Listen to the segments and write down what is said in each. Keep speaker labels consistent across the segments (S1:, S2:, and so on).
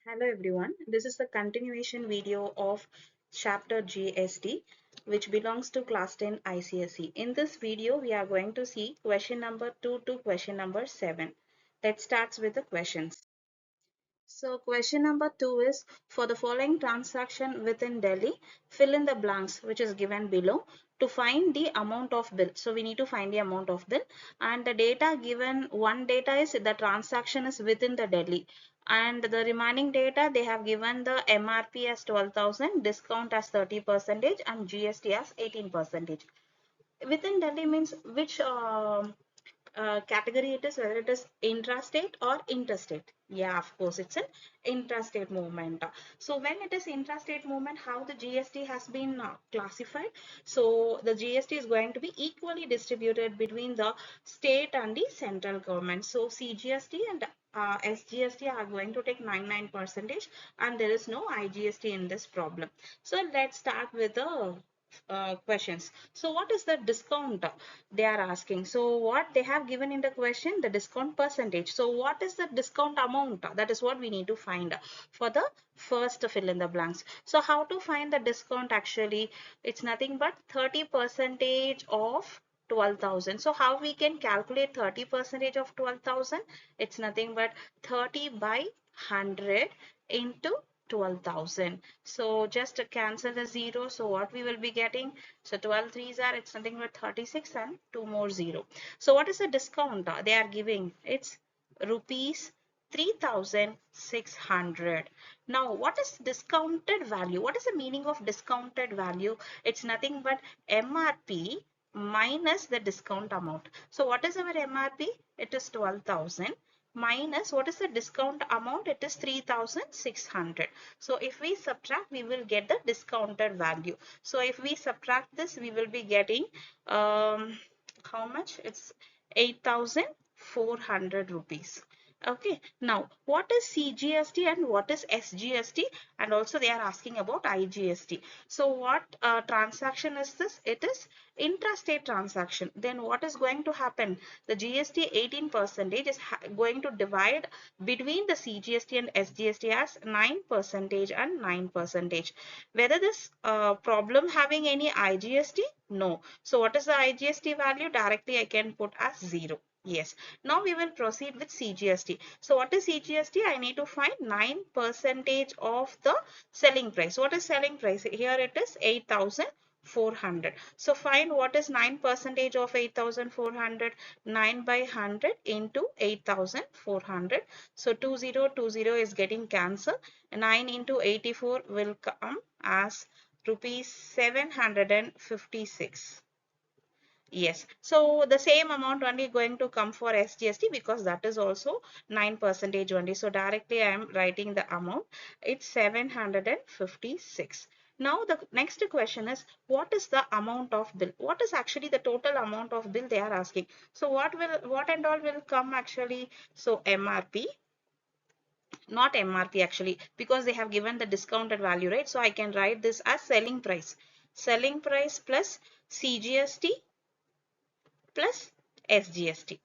S1: Hello everyone, this is the continuation video of chapter GST which belongs to class 10 ICSE. In this video we are going to see question number 2 to question number 7. Let's start with the questions. So question number 2 is for the following transaction within Delhi, fill in the blanks which is given below to find the amount of bill. So we need to find the amount of bill and the data given, one data is the transaction is within the Delhi and the remaining data they have given the MRP as 12,000, discount as 30% and GST as 18%. Within Delhi means which category it is, whether it is intrastate or interstate. Yeah, of course, it's an intrastate movement. So when it is intrastate movement, how the GST has been classified? So the GST is going to be equally distributed between the state and the central government. So CGST and SGST are going to take 99% and there is no IGST in this problem. So let's start with the questions. So what is the discount they are asking? So what they have given in the question, the discount percentage. So what is the discount amount? That is what we need to find for the first fill in the blanks. So how to find the discount? Actually it's nothing but 30% of 12,000. So how we can calculate 30% of 12,000? It's nothing but 30 by 100 into 12,000. So just to cancel the zero. So what we will be getting? So 12 threes are, it's nothing but 36 and two more zero. So what is the discount they are giving? It's rupees 3,600. Now what is discounted value? What is the meaning of discounted value? It's nothing but MRP minus the discount amount. So what is our MRP? It is 12,000 minus what is the discount amount? It is 3,600. So if we subtract, we will get the discounted value. So if we subtract this, we will be getting how much? It's 8,400 rupees. Okay, now what is CGST and what is SGST? And also they are asking about IGST. So what transaction is this? It is intrastate transaction. Then what is going to happen? The GST 18% is going to divide between the CGST and SGST as 9% and 9%. Whether this problem having any IGST? No. So what is the IGST value? Directly I can put as 0. Yes. Now we will proceed with CGST. So what is CGST? I need to find 9% of the selling price. What is selling price? Here it is 8,400. So find what is 9% of 8,400. 9 by 100 into 8,400. So 2020 is getting cancelled. 9 into 84 will come as rupees 756. Yes, so the same amount only going to come for SGST because that is also 9% only. So directly I am writing the amount. It's 756. Now the next question is, what is the amount of bill? What is actually the total amount of bill they are asking? So what and all will come actually? So MRP, not MRP actually, because they have given the discounted value, right? So I can write this as selling price. Selling price plus CGST plus SGST.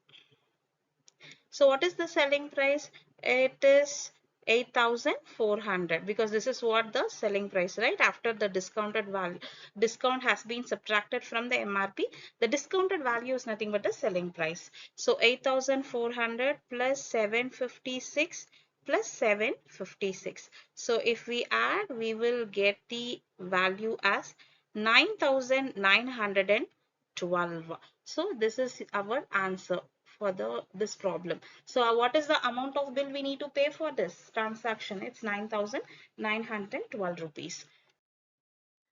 S1: So what is the selling price? It is 8,400 because this is what the selling price, right? After the discounted value, discount has been subtracted from the MRP. The discounted value is nothing but the selling price. So 8,400 plus 756 plus 756. So if we add, we will get the value as 9,912. So this is our answer for this problem. So what is the amount of bill we need to pay for this transaction? It's 9,912 rupees.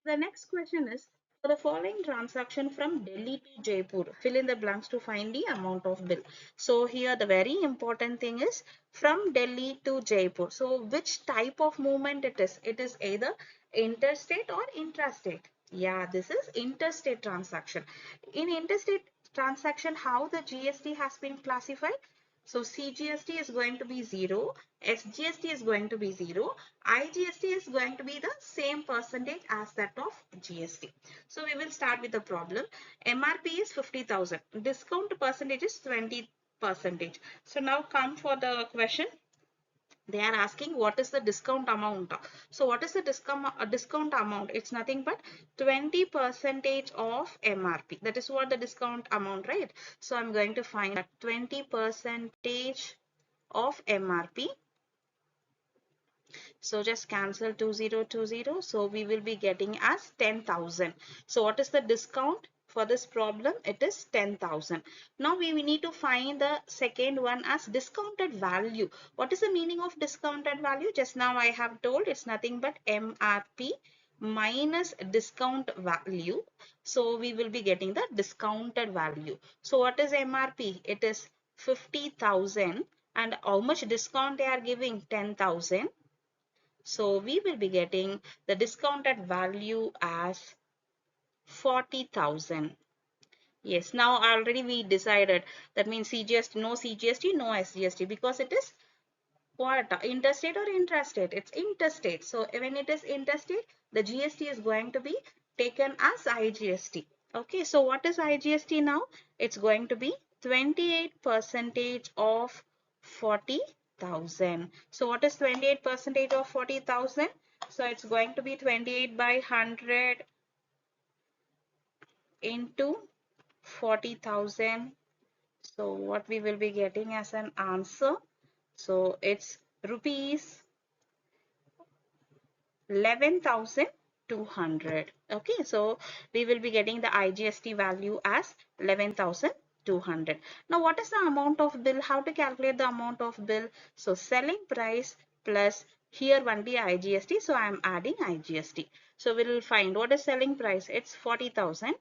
S1: The next question is, for the following transaction from Delhi to Jaipur, fill in the blanks to find the amount of bill. So here the very important thing is from Delhi to Jaipur. So which type of movement it is? It is either interstate or intrastate. Yeah, this is interstate transaction. In interstate transaction, how the GST has been classified? So CGST is going to be 0, SGST is going to be 0, IGST is going to be the same percentage as that of GST. So we will start with the problem. MRP is 50,000. Discount percentage is 20%. So now come for the question. They are asking what is the discount amount. So what is the discount amount? It's nothing but 20% of MRP. That is what the discount amount, right? So I'm going to find that 20% of MRP. So just cancel 2020. So we will be getting as 10,000. So what is the discount for this problem? It is 10,000. Now we need to find the second one as discounted value. What is the meaning of discounted value? Just now I have told it's nothing but MRP minus discount value. So we will be getting the discounted value. So what is MRP? It is 50,000, and how much discount they are giving? 10,000. So we will be getting the discounted value as 40,000. Yes, now already we decided. That means CGST, no CGST, no SGST, because it is what? Interstate or intrastate? It's interstate. So when it is interstate, the GST is going to be taken as IGST. Okay, so what is IGST now? It's going to be 28% of 40,000. So what is 28% of 40,000? So it's going to be 28 by 100 into 40,000. So what we will be getting as an answer? So it's rupees 11,200. Okay, so we will be getting the IGST value as 11,200. Now what is the amount of bill? How to calculate the amount of bill? So selling price plus here only IGST, so I am adding IGST. So we will find what is selling price. It's 40,000.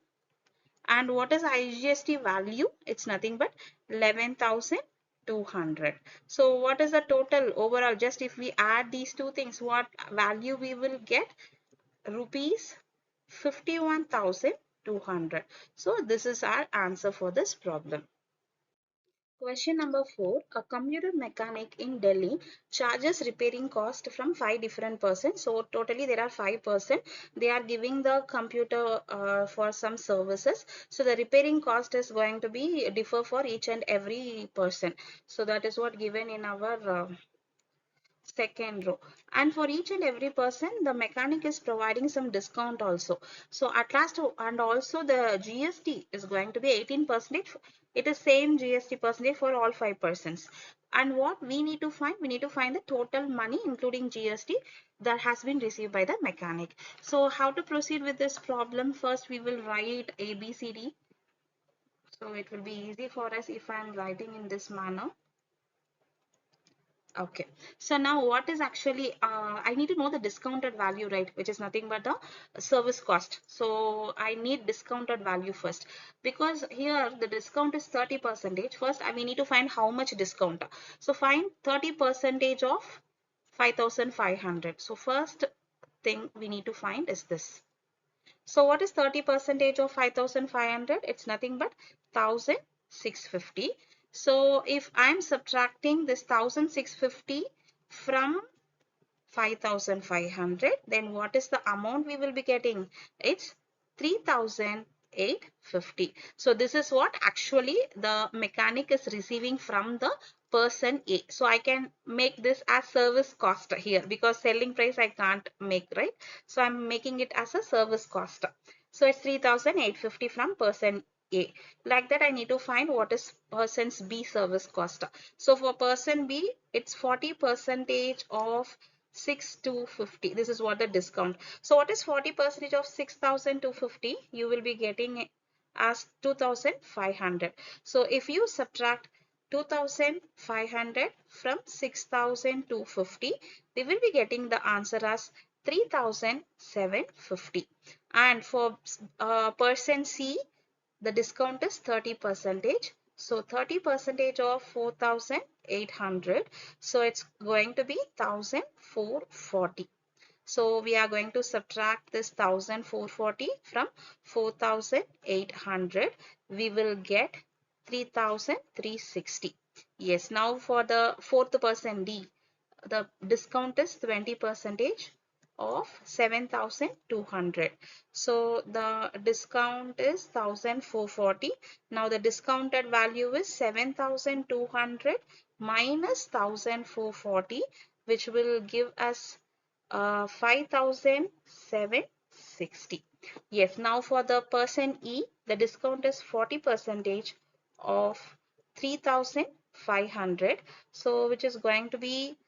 S1: And what is IGST value? It's nothing but 11,200. So what is the total overall? Just if we add these two things, what value we will get? Rupees 51,200. So this is our answer for this problem. Question number 4. A computer mechanic in Delhi charges repairing cost from 5 different persons. So totally there are 5 persons. They are giving the computer for some services. So the repairing cost is going to be differ for each and every person. So that is what given in our second row. And for each and every person, the mechanic is providing some discount also. So at last, and also the GST is going to be 18%. It is same GST percentage for all 5 persons. And what we need to find? We need to find the total money including GST that has been received by the mechanic. So how to proceed with this problem? First, we will write ABCD. So it will be easy for us if I am writing in this manner. Okay, so now what is actually, I need to know the discounted value, right, which is nothing but the service cost. So I need discounted value first, because here the discount is 30%. First, we need to find how much discount. So find 30% of 5,500. So first thing we need to find is this. So what is 30% of 5,500? It's nothing but 1,650. So if I'm subtracting this 1,650 from 5,500, then what is the amount we will be getting? It's 3,850. So this is what actually the mechanic is receiving from the person A. So I can make this as service cost here, because selling price I can't make, right? So I'm making it as a service cost. So it's 3,850 from person A. Like that, I need to find what is person's B service cost. So for person B, it's 40% of 6,250. This is what the discount. So what is 40% of 6,250? You will be getting it as 2,500. So if you subtract 2,500 from 6,250, we will be getting the answer as 3,750. And for person C, the discount is 30%. So 30% of 4,800. So it's going to be 1,440. So we are going to subtract this 1,440 from 4,800. We will get 3,360. Yes, now for the fourth person D, the discount is 20% of 7,200. So the discount is 1,440. Now the discounted value is 7,200 minus 1,440. which will give us 5,760. Yes, now for the person E, the discount is 40% of 3,500. So which is going to be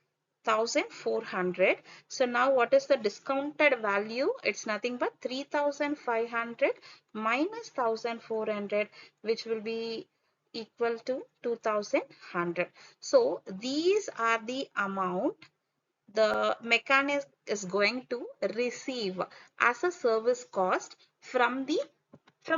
S1: 1,400. So now what is the discounted value? It's nothing but 3,500 minus 1,400, which will be equal to 2,100. So these are the amount the mechanic is going to receive as a service cost from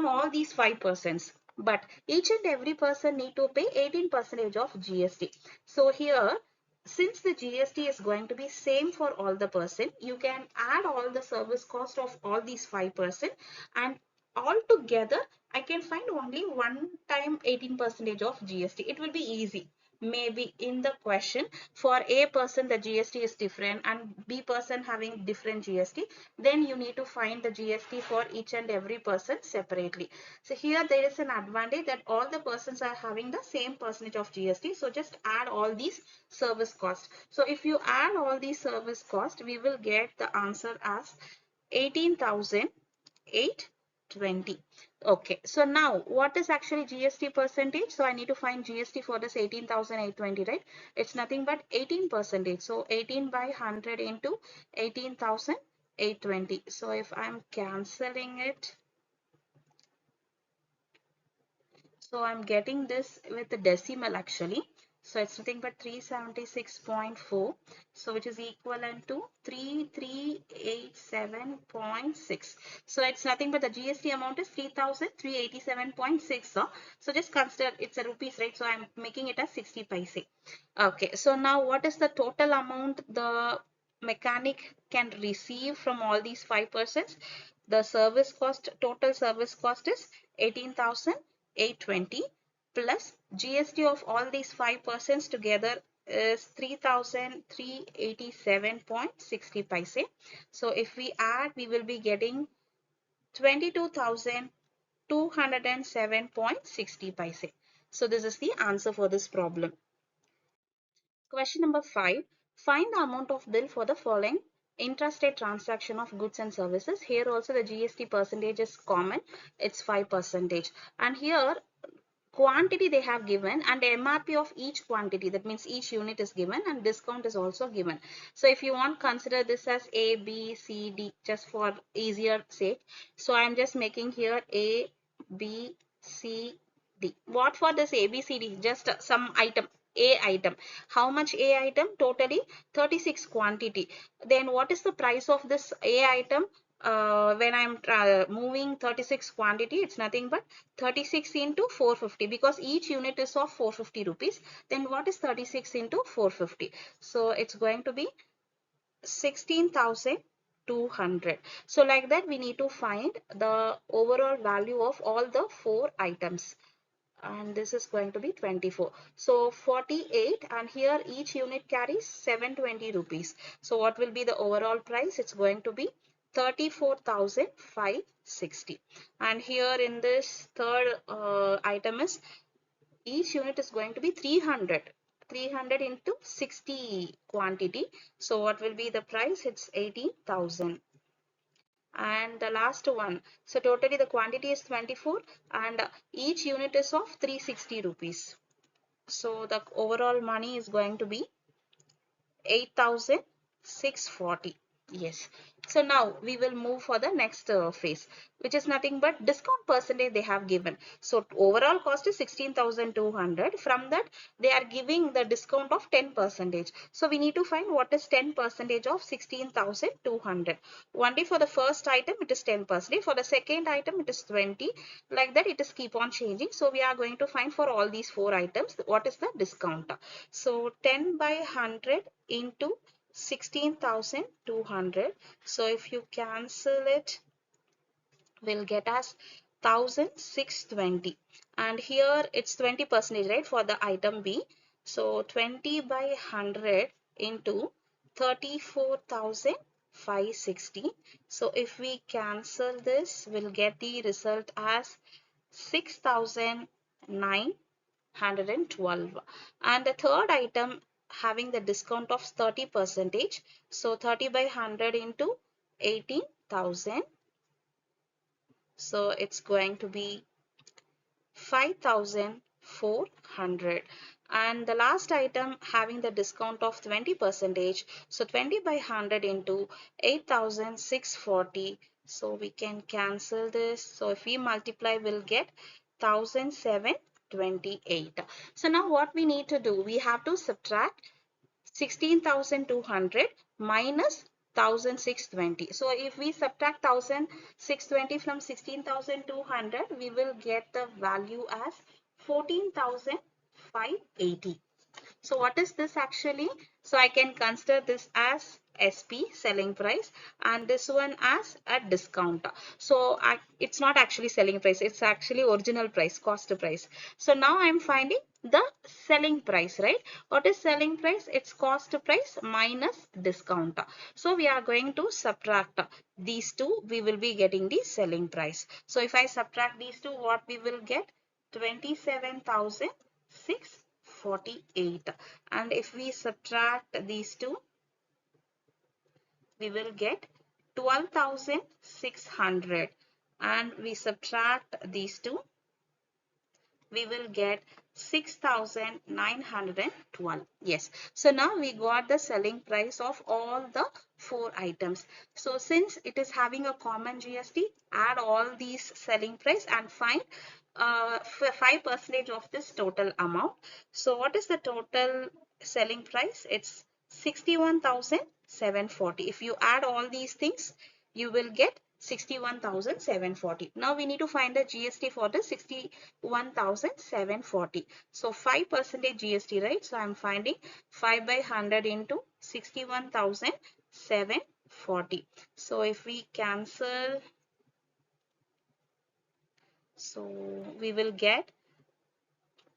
S1: all these 5%, but each and every person need to pay 18% of GST. So here, since the GST is going to be same for all the person, you can add all the service cost of all these 5%, and all together I can find only one time 18% of GST. It will be easy. Maybe in the question for A person the GST is different and B person having different GST, then you need to find the GST for each and every person separately. So here there is an advantage that all the persons are having the same percentage of GST. So just add all these service costs. So if you add all these service costs, we will get the answer as 18,820. Okay, so now what is actually GST percentage? So I need to find GST for this 18,820, right? It's nothing but 18%. So 18 by 100 into 18,820. So if I'm cancelling it, so I'm getting this with the decimal actually. So it's nothing but 376.4. So which is equivalent to 3387.6. So it's nothing but the GST amount is 3,387.6. So just consider it's a rupees, right? So I'm making it as 60 paise. Okay. So now what is the total amount the mechanic can receive from all these 5%? The service cost, total service cost is 18,820 plus GST of all these 5% together is 3,387.60 paise. So if we add, we will be getting 22,207.60 paise. So this is the answer for this problem. Question number 5. Find the amount of bill for the following intrastate transaction of goods and services. Here also the GST percentage is common. It's 5%. And here quantity they have given and MRP of each quantity, that means each unit is given and discount is also given. So if you want, consider this as A, B, C, D, just for easier sake. So I'm just making here A, B, C, D. What for this A, B, C, D? Just some item. A item. How much A item? Totally 36 quantity. Then what is the price of this A item? When I'm moving 36 quantity, it's nothing but 36 into 450, because each unit is of 450 rupees. Then what is 36 into 450? So it's going to be 16,200. So like that we need to find the overall value of all the 4 items. And this is going to be 24. So 48, and here each unit carries 720 rupees. So what will be the overall price? It's going to be 34,560. And here in this third item is each unit is going to be 300. 300 into 60 quantity. So what will be the price? It's 18,000. And the last one, so totally the quantity is 24 and each unit is of 360 rupees. So the overall money is going to be 8,640. Yes. So now we will move for the next phase, which is nothing but discount percentage they have given. So overall cost is 16,200. From that they are giving the discount of 10%. So we need to find what is 10% of 16,200. Only for the first item it is 10%. For the second item it is 20. Like that it is keep on changing. So we are going to find for all these 4 items what is the discount. So 10 by 100 into 16,200. So if you cancel it, we'll get as 1,620. And here it's 20%, right, for the item B. So 20 by 100 into 34,560. So if we cancel this, we'll get the result as 6,912. And the third item having the discount of 30%. So 30 by 100 into 18,000. So it's going to be 5,400. And the last item having the discount of 20%. So 20 by 100 into 8,640. So we can cancel this. So if we multiply, we'll get 1,728. So now what we need to do, we have to subtract 16,200 minus 1,620. So if we subtract 1,620 from 16,200, we will get the value as 14,580. So what is this actually? So I can consider this as SP, selling price, and this one as a discount. So it's not actually selling price, it's actually original price, cost price. So now I'm finding the selling price, right? What is selling price? It's cost price minus discount. So we are going to subtract these two, we will be getting the selling price. So if I subtract these two, what we will get? 27,648. And if we subtract these two, we will get 12,600. And we subtract these two, we will get 6,912. Yes. So now we got the selling price of all the four items. So since it is having a common GST, add all these selling price and find 5% of this total amount. So what is the total selling price? It's 61,740. If you add all these things, you will get 61,740. Now we need to find the GST for the 61,740. So 5% GST, right? So I'm finding 5 by 100 into 61,740. So if we cancel, so we will get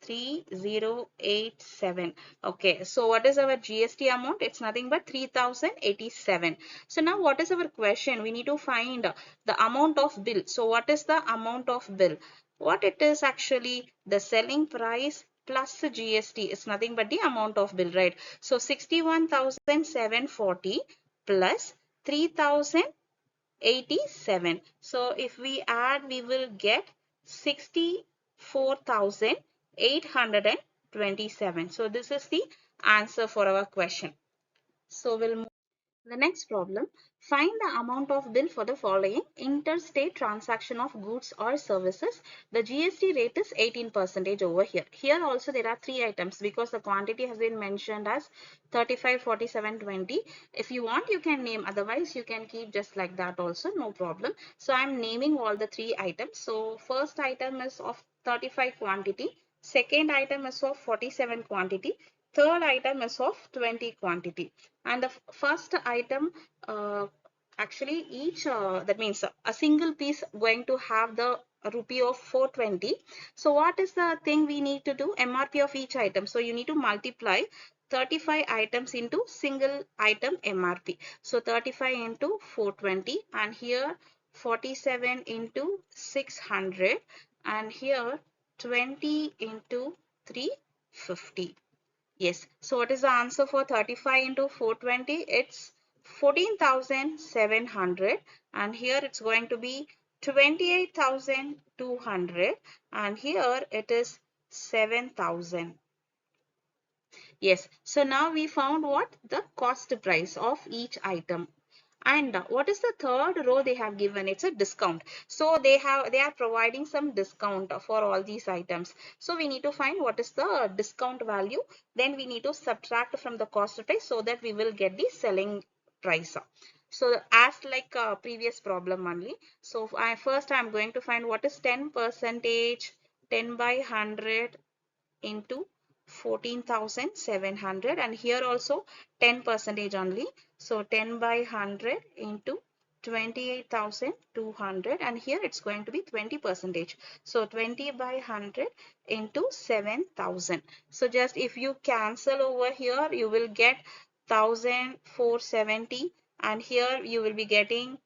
S1: 3087. Okay, so what is our GST amount? It's nothing but 3087. So now what is our question? We need to find the amount of bill. So what is the amount of bill? What it is actually? The selling price plus the GST. It's nothing but the amount of bill, right? So 61,740 plus 3,087. So if we add, we will get 64,827. So this is the answer for our question. So we'll move to the next problem. Find the amount of bill for the following interstate transaction of goods or services. The GST rate is 18% over here. Here also there are three items because the quantity has been mentioned as 35, 47, 20. If you want, you can name. Otherwise, you can keep just like that also. No problem. So I'm naming all the three items. So first item is of 35 quantity. Second item is of 47 quantity. Third item is of 20 quantity. And the first item, actually each that means a single piece going to have the rupee of 420. So what is the thing we need to do? MRP of each item. So you need to multiply 35 items into single item MRP. So 35 into 420, and here 47 into 600, and here 20 into 350. Yes. So what is the answer for 35 into 420? It's 14,700, and here it's going to be 28,200, and here it is 7,000. Yes. So now we found what? The cost price of each item. And what is the third row they have given? It's a discount. So they are providing some discount for all these items. So we need to find what is the discount value. Then we need to subtract from the cost price so that we will get the selling price. So as like previous problem only. So first I'm going to find what is 10%, 10 by 100 into 14,700, and here also 10% only. So 10 by 100 into 28,200, and here it's going to be 20%. So 20 by 100 into 7,000. So just if you cancel over here, you will get 1,470, and here you will be getting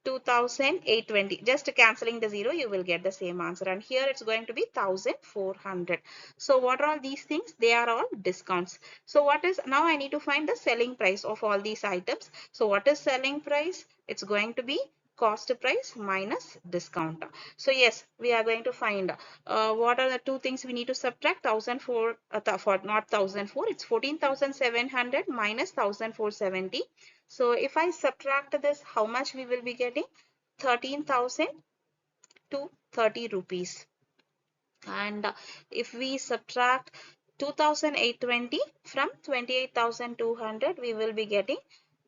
S1: 2,820. Just cancelling the 0, you will get the same answer. And here it's going to be 1,400. So what are all these things? They are all discounts. So what is, now I need to find the selling price of all these items. So what is selling price? It's going to be cost price minus discount. So yes, we are going to find what are the two things we need to subtract. 1,004 for not 1,004, it's 14,700 minus 1,470. So if I subtract this, how much we will be getting? 13,230 rupees. And if we subtract 2,820 from 28,200, we will be getting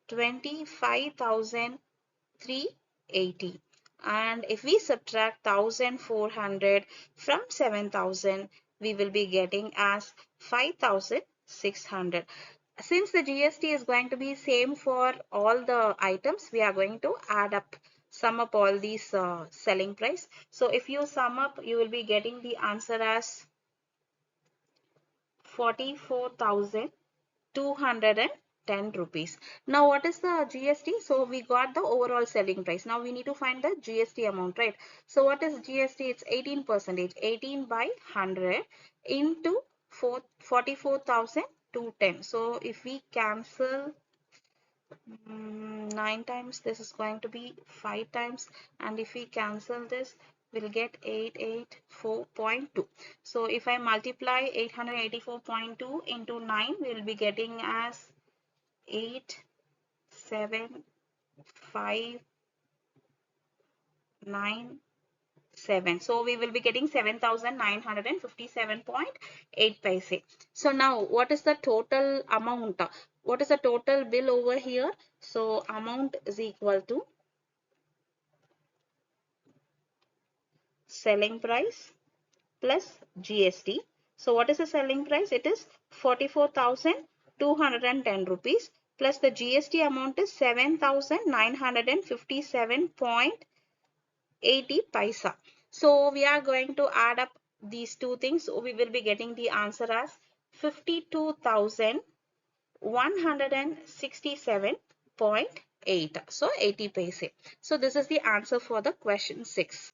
S1: 25,380. And if we subtract 1,400 from 7,000, we will be getting as 5,600. Since the GST is going to be same for all the items, we are going to add up, sum up all these selling price. So if you sum up, you will be getting the answer as 44,210 rupees. Now what is the GST? So we got the overall selling price. Now we need to find the GST amount, right? So what is GST? It's 18%. 18 by 100 into 44,210. So if we cancel 9 times, this is going to be 5 times, and if we cancel this, we'll get 884.2. So if I multiply 884.2 into 9, we'll be getting as 87597. So we will be getting 7,957.8 paise. So now what is the total amount? What is the total bill over here? So amount is equal to selling price plus GST. So what is the selling price? It is 44,210 rupees plus the GST amount is 7,957.80 paisa. So we are going to add up these two things. So we will be getting the answer as 52,167.8. So 80 paise. So this is the answer for the question 6.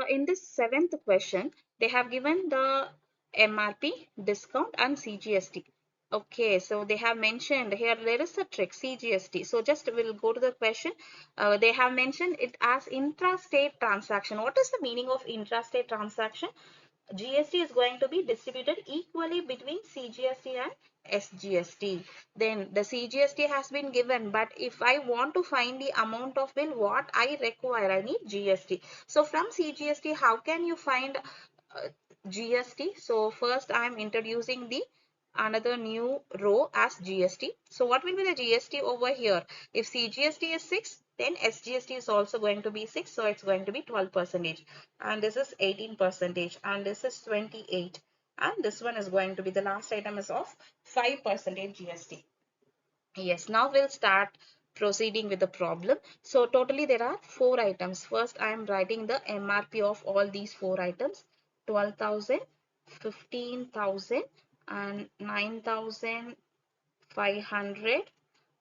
S1: In this 7th question, they have given the MRP, discount and CGST. Okay, so they have mentioned here, there is a trick, CGST. So just we'll go to the question. They have mentioned it as intrastate transaction. What is the meaning of intrastate transaction? GST is going to be distributed equally between CGST and SGST. Then the CGST has been given, but if I want to find the amount of bill, what I require, I need GST. So from CGST, how can you find GST? So first I am introducing the another new row as GST. So what will be the GST over here? If CGST is 6, then SGST is also going to be 6. So it's going to be 12%. And this is 18%. And this is 28. And this one is going to be, the last item is of 5% GST. Yes, now we'll start proceeding with the problem. So totally there are 4 items. First I am writing the MRP of all these 4 items. 12,000, 15,000 and 9,500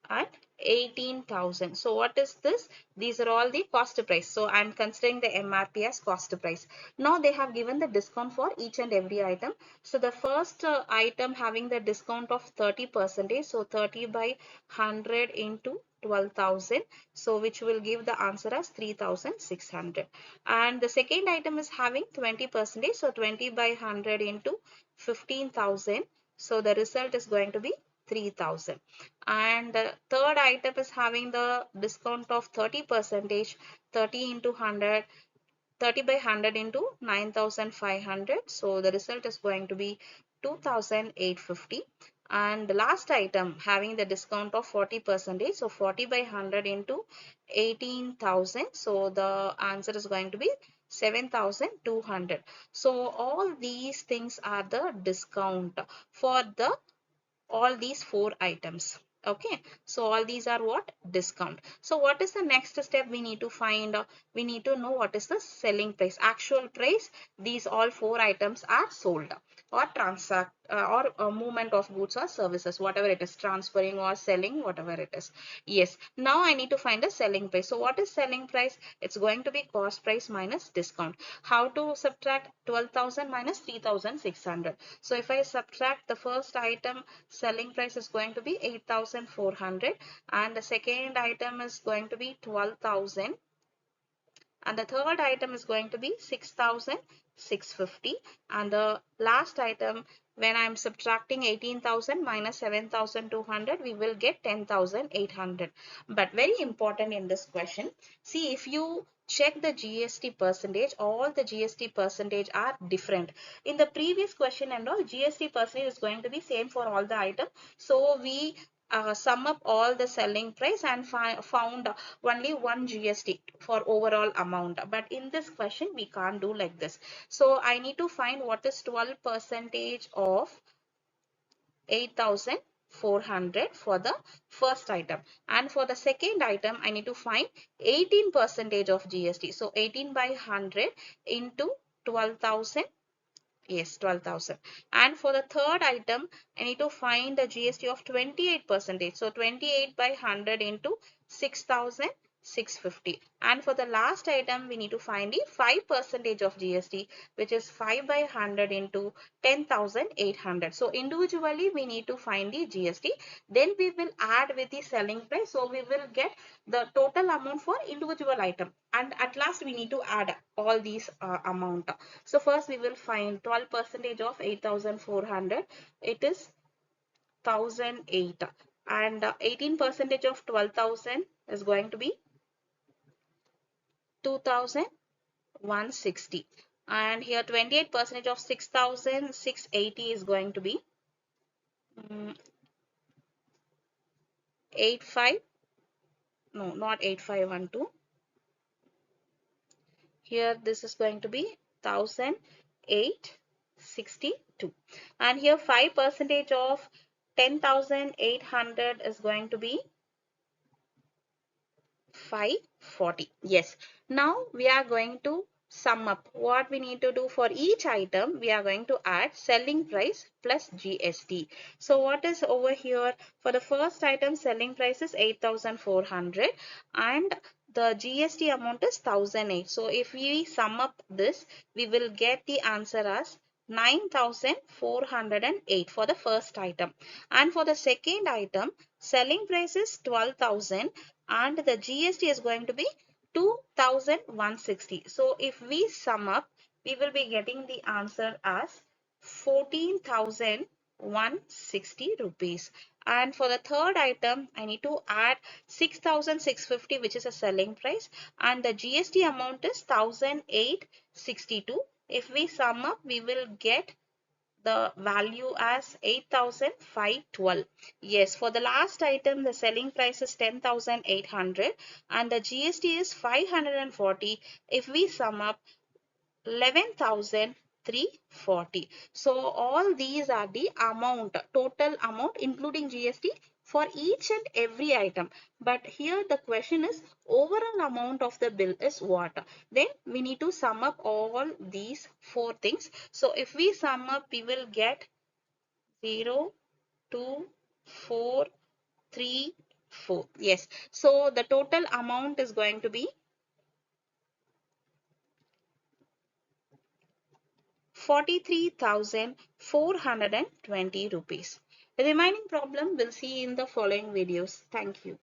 S1: and 18,000. So what is this? These are all the cost price. So I'm considering the MRP as cost price. Now they have given the discount for each and every item. So the first item having the discount of 30%. So 30 by 100 into 12,000. So which will give the answer as 3,600. And the second item is having 20%. So 20 by 100 into 15,000. So the result is going to be 3,000. And the third item is having the discount of 30%, 30 into 100, 30 by 100 into 9,500. So the result is going to be 2,850. And the last item having the discount of 40%, so 40 by 100 into 18,000. So the answer is going to be 7,200. So all these things are the discount for the all these 4 items. Okay, so all these are what? Discount. So what is the next step we need to find? We need to know what is the selling price, actual price. These all 4 items are sold or or movement of goods or services, whatever it is, transferring or selling, whatever it is. Yes, now I need to find the selling price. So what is selling price? It's going to be cost price minus discount. How to subtract 12,000 minus 3,600? So if I subtract the first item, selling price is going to be 8,400, and the second item is going to be 12,000, and the third item is going to be 6,650, and the last item, when I'm subtracting 18,000 minus 7,200, we will get 10,800. But very important in this question, see, if you check the GST percentage, all the GST percentage are different. In the previous question and all, GST percentage is going to be same for all the items. So we sum up all the selling price and found only one GST for overall amount. But in this question, we can't do like this. So I need to find what is 12% of 8,400 for the first item. And for the second item, I need to find 18% of GST. So 18 by 100 into 12,000. Yes, 12,000. And for the third item, I need to find the GST of 28%. So 28 by 100 into 6,650. And for the last item, we need to find the 5% of GST, which is 5 by 100 into 10,800. So individually, we need to find the GST. Then we will add with the selling price. So we will get the total amount for individual item. And at last, we need to add all these amount. So first we will find 12% of 8,400. It is 1,008, and 18% of 12,000 is going to be 2,160. And here 28% of 6,680 is going to be 85. No, not 8512. Here this is going to be 1,862. And here 5% of 10,800 is going to be 540. Yes. Now we are going to sum up. What we need to do for each item, we are going to add selling price plus GST. So what is over here? For the first item, selling price is 8,400 and the GST amount is 1,008. So if we sum up this, we will get the answer as 9,408 for the first item. And for the second item, selling price is 12,000 and the GST is going to be 2,160. So if we sum up, we will be getting the answer as 14,160 rupees. And for the third item, I need to add 6,650, which is a selling price, and the GST amount is 1,862. If we sum up, we will get the value as 8,512. Yes, for the last item, the selling price is 10,800 and the GST is 540. If we sum up, 11,340. So all these are the amount, total amount including GST for each and every item. But here the question is overall amount of the bill is what? Then we need to sum up all these four things. So if we sum up, we will get 0, 2, 4, 3, 4. Yes. So the total amount is going to be 43,420 rupees. The remaining problem we'll see in the following videos. Thank you.